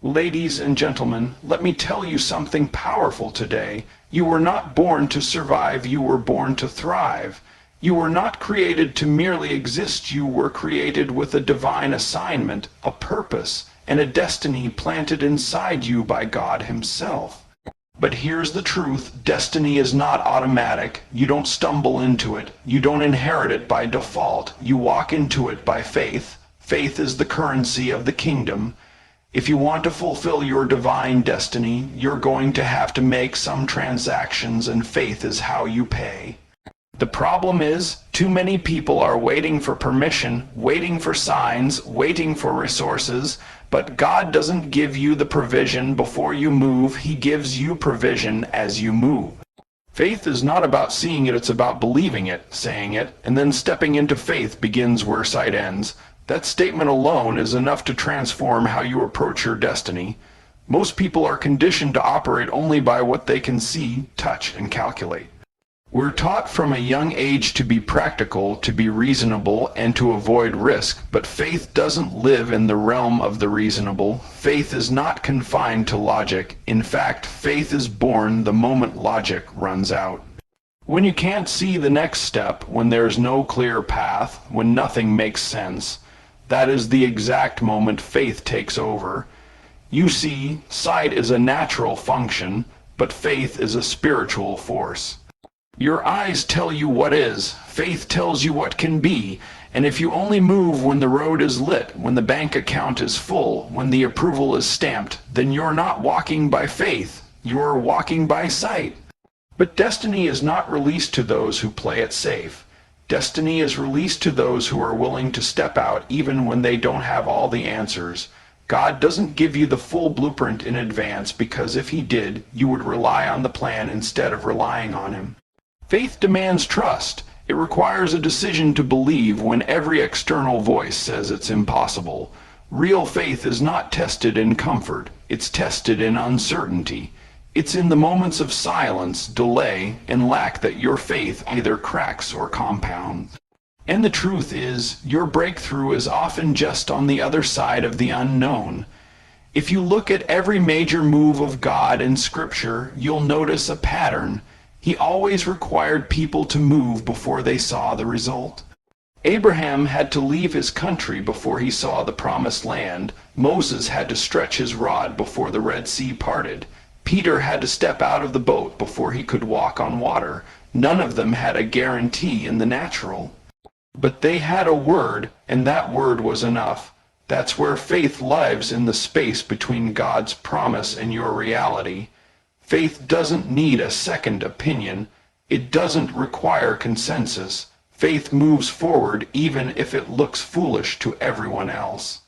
Ladies and gentlemen, let me tell you something powerful today. You were not born to survive, you were born to thrive. You were not created to merely exist, you were created with a divine assignment, a purpose, and a destiny planted inside you by God Himself. But here's the truth, destiny is not automatic. You don't stumble into it. You don't inherit it by default. You walk into it by faith. Faith is the currency of the kingdom. If you want to fulfill your divine destiny, you're going to have to make some transactions, and faith is how you pay. The problem is, too many people are waiting for permission, waiting for signs, waiting for resources, but God doesn't give you the provision before you move, He gives you provision as you move. Faith is not about seeing it, it's about believing it, saying it, and then stepping into faith begins where sight ends. That statement alone is enough to transform how you approach your destiny. Most people are conditioned to operate only by what they can see, touch, and calculate. We're taught from a young age to be practical, to be reasonable, and to avoid risk, but faith doesn't live in the realm of the reasonable. Faith is not confined to logic. In fact, faith is born the moment logic runs out. When you can't see the next step, when there's no clear path, when nothing makes sense, that is the exact moment faith takes over. You see, sight is a natural function, but faith is a spiritual force. Your eyes tell you what is, faith tells you what can be, and if you only move when the road is lit, when the bank account is full, when the approval is stamped, then you're not walking by faith, you're walking by sight. But destiny is not released to those who play it safe. Destiny is released to those who are willing to step out even when they don't have all the answers. God doesn't give you the full blueprint in advance, because if He did, you would rely on the plan instead of relying on Him. Faith demands trust. It requires a decision to believe when every external voice says it's impossible. Real faith is not tested in comfort. It's tested in uncertainty. It's in the moments of silence, delay, and lack that your faith either cracks or compounds. And the truth is, your breakthrough is often just on the other side of the unknown. If you look at every major move of God in Scripture, you'll notice a pattern. He always required people to move before they saw the result. Abraham had to leave his country before he saw the promised land. Moses had to stretch his rod before the Red Sea parted. Peter had to step out of the boat before he could walk on water. None of them had a guarantee in the natural. But they had a word, and that word was enough. That's where faith lives, in the space between God's promise and your reality. Faith doesn't need a second opinion. It doesn't require consensus. Faith moves forward even if it looks foolish to everyone else.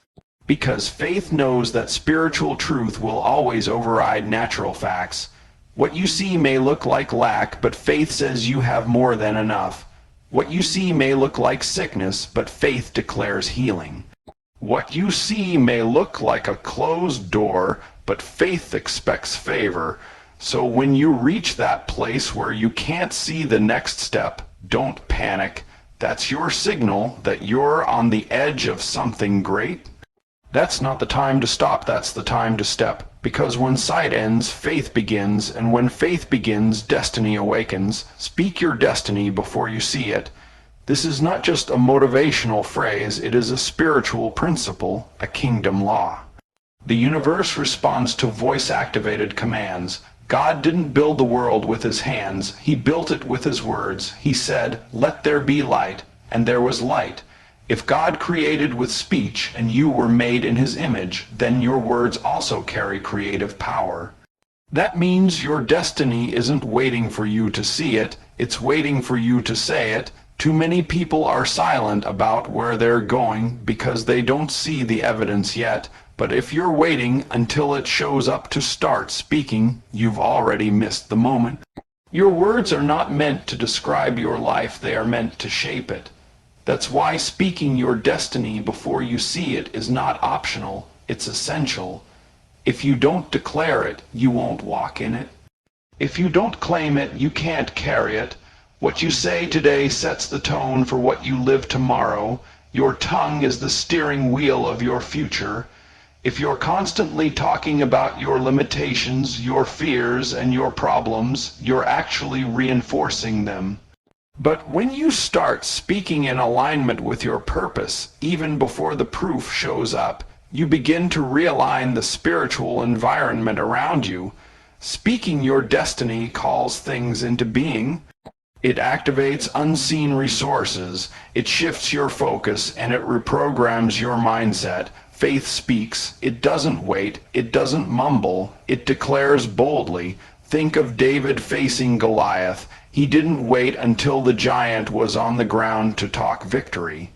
Because faith knows that spiritual truth will always override natural facts. What you see may look like lack, but faith says you have more than enough. What you see may look like sickness, but faith declares healing. What you see may look like a closed door, but faith expects favor. So when you reach that place where you can't see the next step, don't panic. That's your signal that you're on the edge of something great. That's not the time to stop, that's the time to step. Because when sight ends, faith begins, and when faith begins, destiny awakens. Speak your destiny before you see it. This is not just a motivational phrase, it is a spiritual principle, a kingdom law. The universe responds to voice-activated commands. God didn't build the world with His hands, He built it with His words. He said, "Let there be light," and there was light. If God created with speech and you were made in His image, then your words also carry creative power. That means your destiny isn't waiting for you to see it, it's waiting for you to say it. Too many people are silent about where they're going because they don't see the evidence yet. But if you're waiting until it shows up to start speaking, you've already missed the moment. Your words are not meant to describe your life, they are meant to shape it. That's why speaking your destiny before you see it is not optional, it's essential. If you don't declare it, you won't walk in it. If you don't claim it, you can't carry it. What you say today sets the tone for what you live tomorrow. Your tongue is the steering wheel of your future. If you're constantly talking about your limitations, your fears, and your problems, you're actually reinforcing them. But when you start speaking in alignment with your purpose, even before the proof shows up, you begin to realign the spiritual environment around you. Speaking your destiny calls things into being. It activates unseen resources, it shifts your focus, and it reprograms your mindset. Faith speaks, it doesn't wait, it doesn't mumble, it declares boldly. Think of David facing Goliath. He didn't wait until the giant was on the ground to talk victory.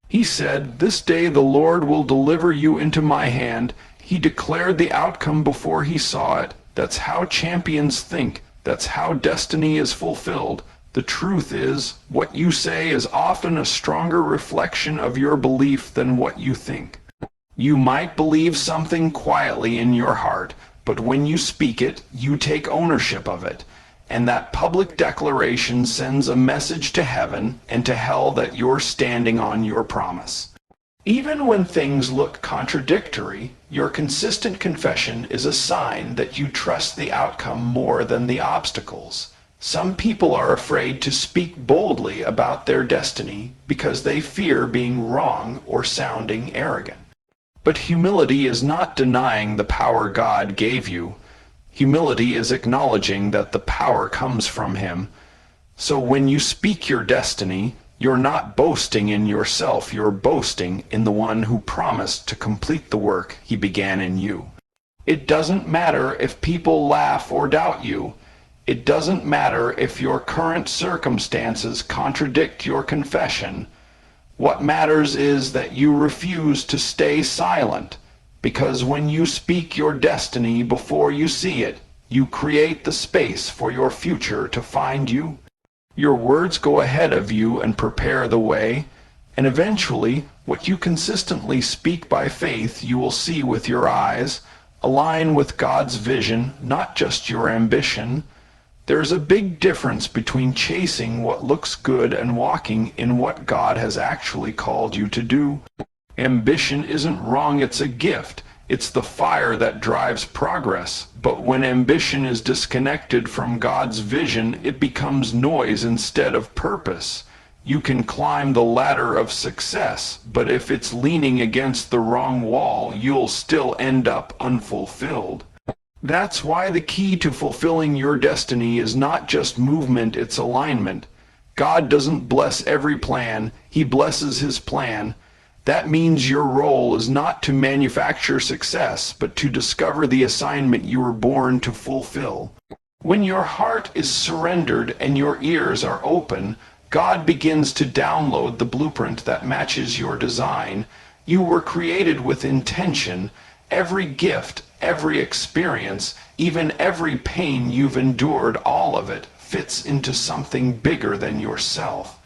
He said, "This day the Lord will deliver you into my hand." He declared the outcome before he saw it. That's how champions think. That's how destiny is fulfilled. The truth is, what you say is often a stronger reflection of your belief than what you think. You might believe something quietly in your heart, but when you speak it, you take ownership of it. And that public declaration sends a message to heaven and to hell that you're standing on your promise. Even when things look contradictory, your consistent confession is a sign that you trust the outcome more than the obstacles. Some people are afraid to speak boldly about their destiny because they fear being wrong or sounding arrogant. But humility is not denying the power God gave you. Humility is acknowledging that the power comes from Him. So when you speak your destiny, you're not boasting in yourself, you're boasting in the one who promised to complete the work He began in you. It doesn't matter if people laugh or doubt you. It doesn't matter if your current circumstances contradict your confession. What matters is that you refuse to stay silent, because when you speak your destiny before you see it, you create the space for your future to find you. Your words go ahead of you and prepare the way, and eventually, what you consistently speak by faith you will see with your eyes, align with God's vision, not just your ambition. There's a big difference between chasing what looks good and walking in what God has actually called you to do. Ambition isn't wrong, it's a gift. It's the fire that drives progress. But when ambition is disconnected from God's vision, it becomes noise instead of purpose. You can climb the ladder of success, but if it's leaning against the wrong wall, you'll still end up unfulfilled. That's why the key to fulfilling your destiny is not just movement, it's alignment. God doesn't bless every plan, He blesses His plan. That means your role is not to manufacture success, but to discover the assignment you were born to fulfill. When your heart is surrendered and your ears are open, God begins to download the blueprint that matches your design. You were created with intention. Every gift, every experience, even every pain you've endured, all of it fits into something bigger than yourself.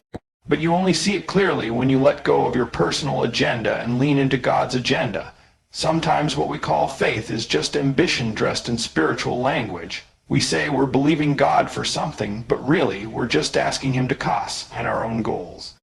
But you only see it clearly when you let go of your personal agenda and lean into God's agenda. Sometimes what we call faith is just ambition dressed in spiritual language. We say we're believing God for something, but really we're just asking Him to cuss at our own goals.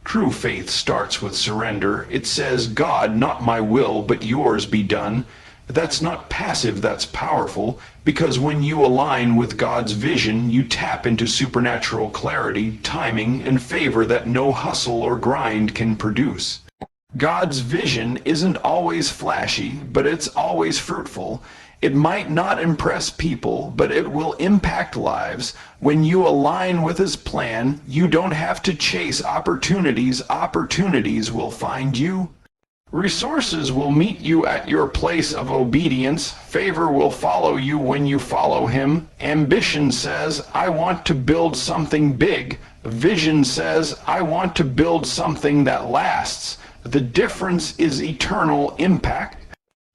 True faith starts with surrender. It says, "God, not my will, but yours be done." That's not passive, that's powerful, because when you align with God's vision, you tap into supernatural clarity, timing, and favor that no hustle or grind can produce. God's vision isn't always flashy, but it's always fruitful. It might not impress people, but it will impact lives. When you align with His plan, you don't have to chase opportunities. Opportunities will find you. Resources will meet you at your place of obedience. Favor will follow you when you follow Him. Ambition says, "I want to build something big." Vision says, "I want to build something that lasts." The difference is eternal impact.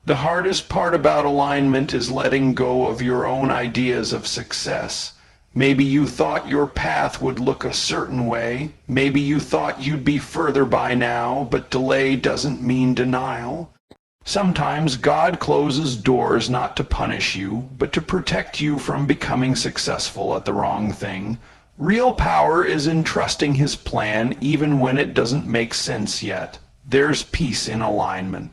The hardest part about alignment is letting go of your own ideas of success. Maybe you thought your path would look a certain way. Maybe you thought you'd be further by now, but delay doesn't mean denial. Sometimes God closes doors not to punish you, but to protect you from becoming successful at the wrong thing. Real power is in trusting His plan even when it doesn't make sense yet. There's peace in alignment.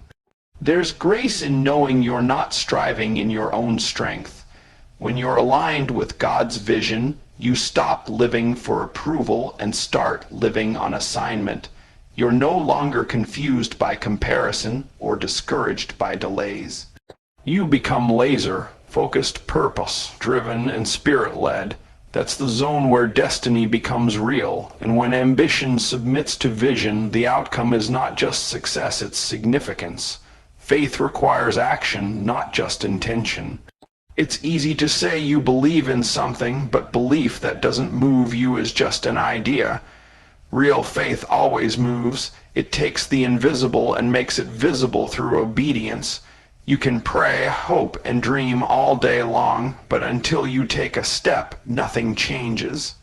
There's grace in knowing you're not striving in your own strength. When you're aligned with God's vision, you stop living for approval and start living on assignment. You're no longer confused by comparison or discouraged by delays. You become laser, focused, purpose-driven, and spirit-led. That's the zone where destiny becomes real, and when ambition submits to vision, the outcome is not just success, it's significance. Faith requires action, not just intention. It's easy to say you believe in something, but belief that doesn't move you is just an idea. Real faith always moves. It takes the invisible and makes it visible through obedience. You can pray, hope, and dream all day long, but until you take a step, nothing changes.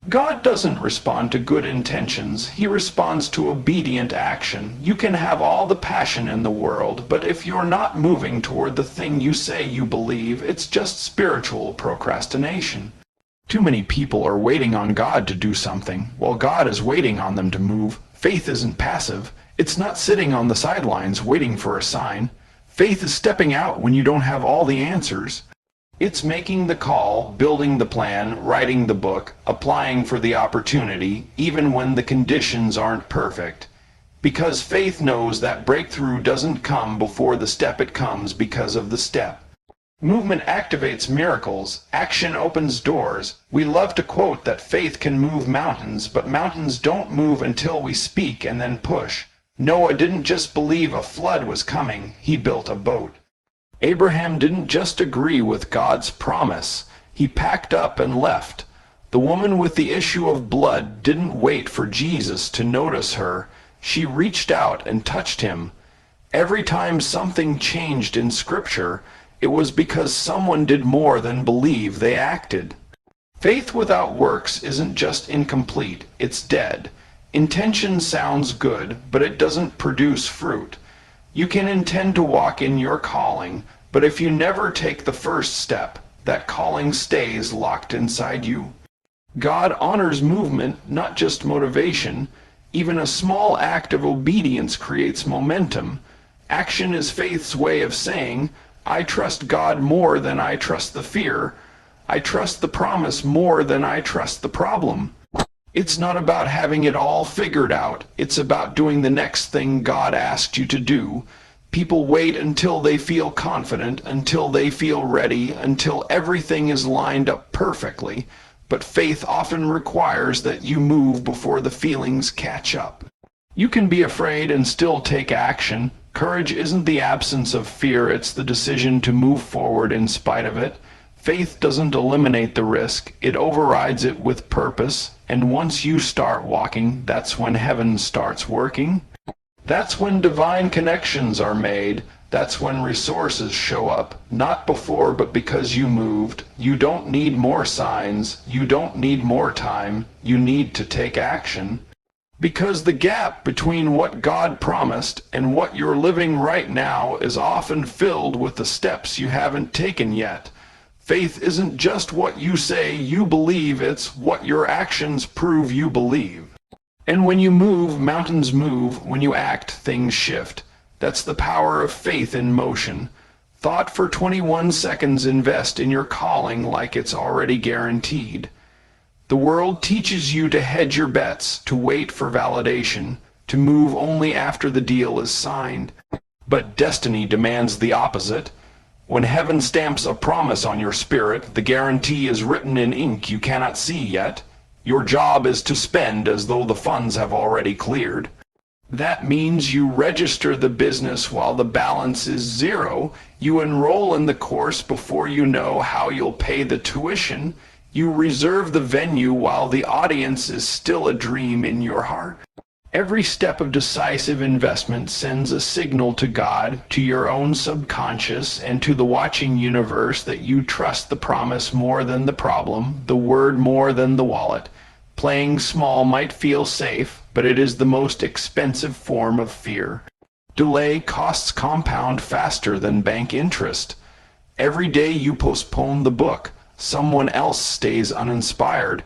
God doesn't respond to good intentions. He responds to obedient action. You can have all the passion in the world, but if you're not moving toward the thing you say you believe, it's just spiritual procrastination. Too many people are waiting on God to do something, while God is waiting on them to move. Faith isn't passive. It's not sitting on the sidelines waiting for a sign. Faith is stepping out when you don't have all the answers. It's making the call, building the plan, writing the book, applying for the opportunity, even when the conditions aren't perfect. Because faith knows that breakthrough doesn't come before the step, it comes because of the step. Movement activates miracles. Action opens doors. We love to quote that faith can move mountains, but mountains don't move until we speak and then push. Noah didn't just believe a flood was coming, he built a boat. Abraham didn't just agree with God's promise, he packed up and left. The woman with the issue of blood didn't wait for Jesus to notice her, she reached out and touched him. Every time something changed in Scripture, it was because someone did more than believe, they acted. Faith without works isn't just incomplete, it's dead. Intention sounds good, but it doesn't produce fruit. You can intend to walk in your calling, but if you never take the first step, that calling stays locked inside you. God honors movement, not just motivation. Even a small act of obedience creates momentum. Action is faith's way of saying, I trust God more than I trust the fear. I trust the promise more than I trust the problem. It's not about having it all figured out. It's about doing the next thing God asked you to do. People wait until they feel confident, until they feel ready, until everything is lined up perfectly. But faith often requires that you move before the feelings catch up. You can be afraid and still take action. Courage isn't the absence of fear, it's the decision to move forward in spite of it. Faith doesn't eliminate the risk, it overrides it with purpose. And once you start walking, that's when heaven starts working. That's when divine connections are made. That's when resources show up. Not before, but because you moved. You don't need more signs. You don't need more time. You need to take action. Because the gap between what God promised and what you're living right now is often filled with the steps you haven't taken yet. Faith isn't just what you say you believe, it's what your actions prove you believe. And when you move, mountains move. When you act, things shift. That's the power of faith in motion. Thought for 21 seconds, invest in your calling like it's already guaranteed. The world teaches you to hedge your bets, to wait for validation, to move only after the deal is signed. But destiny demands the opposite. When heaven stamps a promise on your spirit, the guarantee is written in ink you cannot see yet. Your job is to spend as though the funds have already cleared. That means you register the business while the balance is zero. You enroll in the course before you know how you'll pay the tuition. You reserve the venue while the audience is still a dream in your heart. Every step of decisive investment sends a signal to God, to your own subconscious, and to the watching universe that you trust the promise more than the problem, the word more than the wallet. Playing small might feel safe, but it is the most expensive form of fear. Delay costs compound faster than bank interest. Every day you postpone the book, someone else stays uninspired.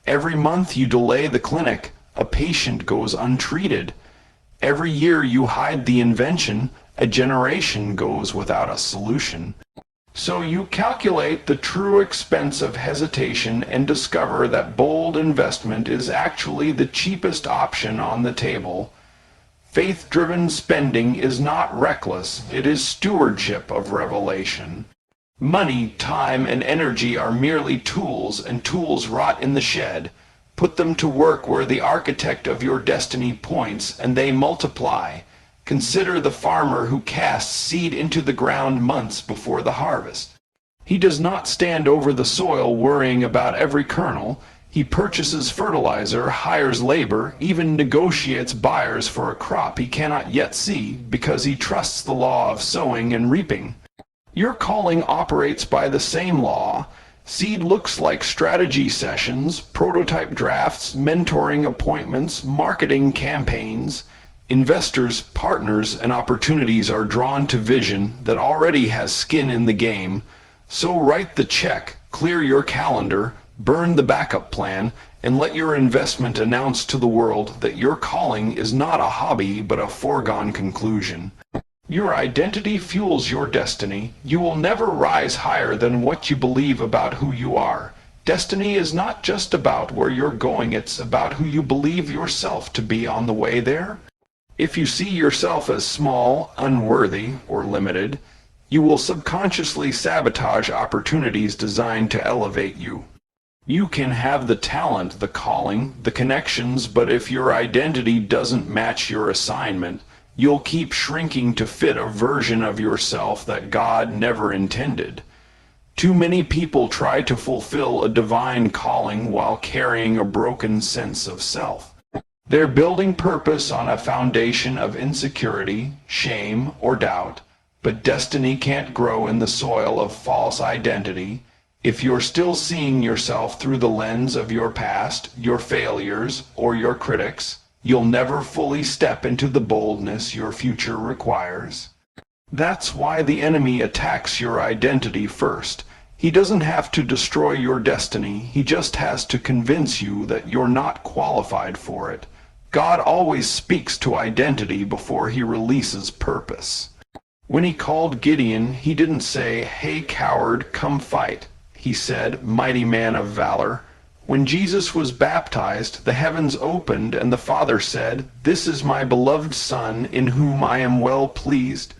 Every month you delay the clinic, a patient goes untreated. Every year you hide the invention, A generation goes without a solution. So you calculate the true expense of hesitation and discover that bold investment is actually the cheapest option on the table. Faith-driven spending is not reckless, it is stewardship of revelation. Money, time, and energy are merely tools, and tools rot in the shed. Put them to work where the architect of your destiny points, and they multiply. Consider the farmer who casts seed into the ground months before the harvest. He does not stand over the soil worrying about every kernel. He purchases fertilizer, hires labor, even negotiates buyers for a crop he cannot yet see, because he trusts the law of sowing and reaping. Your calling operates by the same law. Seed looks like strategy sessions, prototype drafts, mentoring appointments, marketing campaigns. Investors, partners, and opportunities are drawn to vision that already has skin in the game. So write the check, clear your calendar, burn the backup plan, and let your investment announce to the world that your calling is not a hobby but a foregone conclusion. Your identity fuels your destiny. You will never rise higher than what you believe about who you are. Destiny is not just about where you're going, it's about who you believe yourself to be on the way there. If you see yourself as small, unworthy, or limited, you will subconsciously sabotage opportunities designed to elevate you. You can have the talent, the calling, the connections, but if your identity doesn't match your assignment, you'll keep shrinking to fit a version of yourself that God never intended. Too many people try to fulfill a divine calling while carrying a broken sense of self. They're building purpose on a foundation of insecurity, shame, or doubt, but destiny can't grow in the soil of false identity. If you're still seeing yourself through the lens of your past, your failures, or your critics, you'll never fully step into the boldness your future requires. That's why the enemy attacks your identity first. He doesn't have to destroy your destiny, he just has to convince you that you're not qualified for it. God always speaks to identity before he releases purpose. When he called Gideon, he didn't say, "Hey coward, come fight." He said, "Mighty man of valor." When Jesus was baptized, the heavens opened and the Father said, "This is my beloved Son, in whom I am well pleased."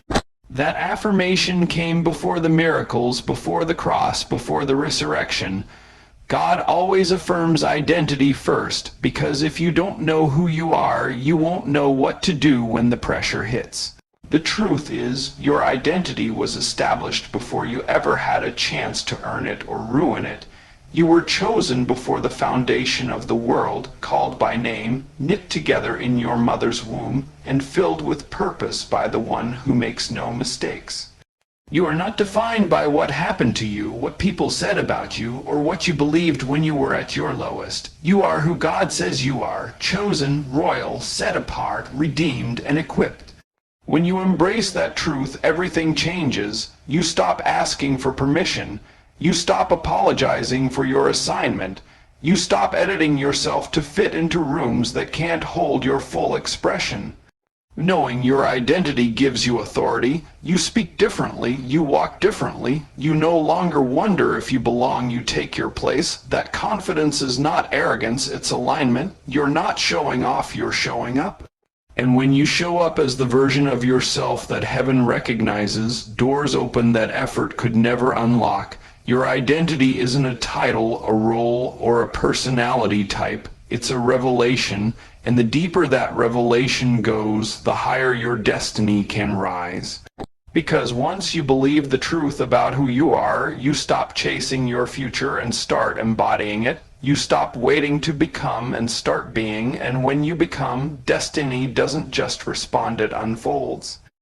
That affirmation came before the miracles, before the cross, before the resurrection. God always affirms identity first, because if you don't know who you are, you won't know what to do when the pressure hits. The truth is, your identity was established before you ever had a chance to earn it or ruin it. You were chosen before the foundation of the world, called by name, knit together in your mother's womb, and filled with purpose by the one who makes no mistakes. You are not defined by what happened to you, what people said about you, or what you believed when you were at your lowest. You are who God says you are, chosen, royal, set apart, redeemed, and equipped. When you embrace that truth, everything changes. You stop asking for permission. You stop apologizing for your assignment. You stop editing yourself to fit into rooms that can't hold your full expression. Knowing your identity gives you authority. You speak differently, you walk differently. You no longer wonder if you belong, you take your place. That confidence is not arrogance, it's alignment. You're not showing off, you're showing up. And when you show up as the version of yourself that heaven recognizes, doors open that effort could never unlock. Your identity isn't a title, a role, or a personality type. It's a revelation, and the deeper that revelation goes, the higher your destiny can rise. Because once you believe the truth about who you are, you stop chasing your future and start embodying it. You stop waiting to become and start being, and when you become, destiny doesn't just respond, it unfolds.